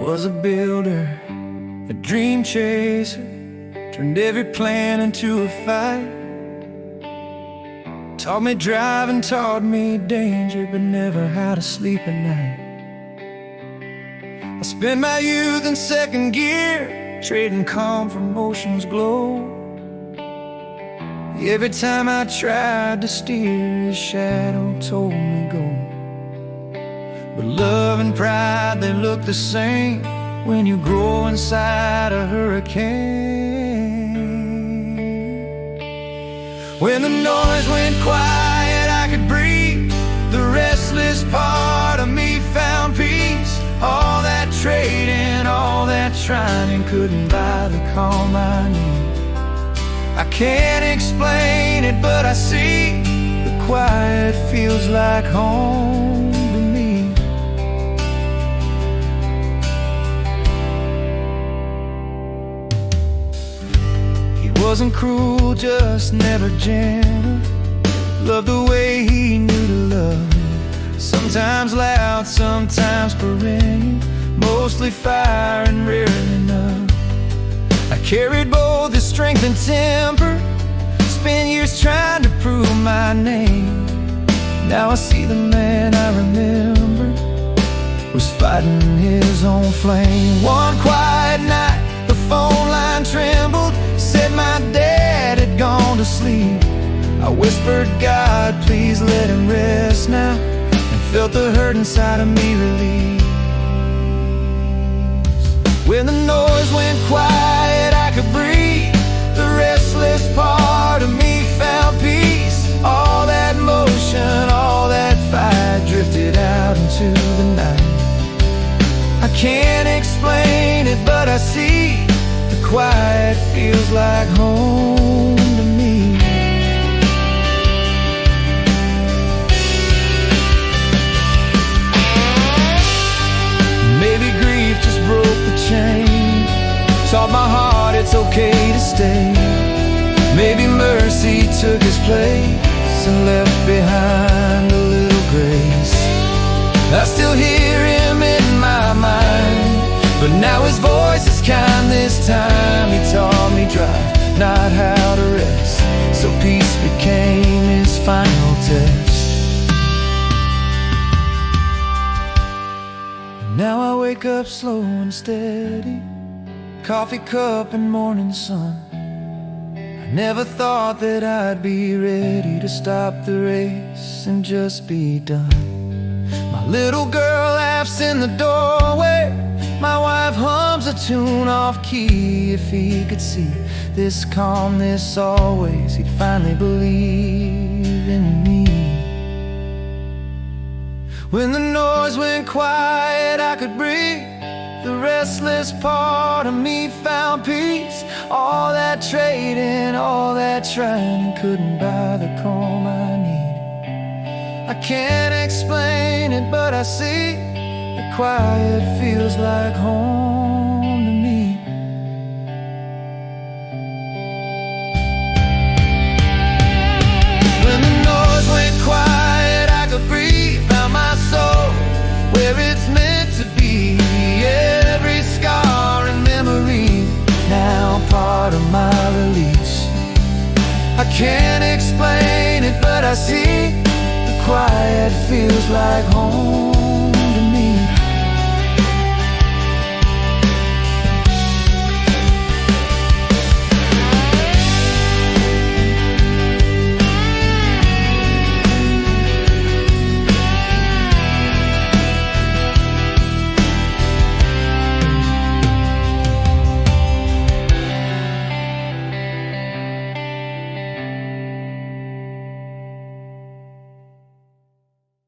was a builder, a dream chaser, turned every plan into a fight. Taught me driving, taught me danger, but never how to sleep at night. I spent my youth in second gear, trading calm for motion's glow. Every time I tried to steer, his shadow told me go. But love and pride, they look the same when you grow inside a hurricane. When the noise went quiet, I could breathe. The restless part of me found peace. All that trading, all that trying couldn't buy the calm I need. I can't explain it, but I see the quiet feels like home to me. He wasn't cruel, just never gentle. Loved the way he knew to love. Sometimes loud, sometimes perennial. Mostly fire and rarely enough. I carried both his strength and temper. Spent years trying to prove my name. Now I see the man I remember was fighting his own flame. One quiet night, the phone line trembled. Said my dad had gone to sleep. I whispered, God, please let him rest now, and felt the hurt inside of me release. When the noise went quiet, I could breathe. The restless part of me found peace. All that motion, all that fight drifted out into the night. I can't explain it, but I see the quiet feels like home to me. Maybe grief just broke the chain, taught my heart it's okay to stay. Maybe mercy took his place and left behind a little grace. I still hear him in my mind, but now his voice is kind this time. He taught me drive, not how to rest, so peace became his final test. Now I wake up slow and steady, coffee cup and morning sun. I never thought that I'd be ready to stop the race and just be done. My little girl laughs in the doorway. My wife hums a tune off key. If he could see this calmness always, he'd finally believe in me. When the noise went quiet, I could breathe. The restless part of me found peace. All that trading, all that trying couldn't buy the calm I need. I can't explain it, but I see the quiet feels like home to me. When the noise went quiet, I could breathe. Found my soul where it's meant to be. Every scar and memory now part of my release. I can't explain it, but I see the quiet feels like home.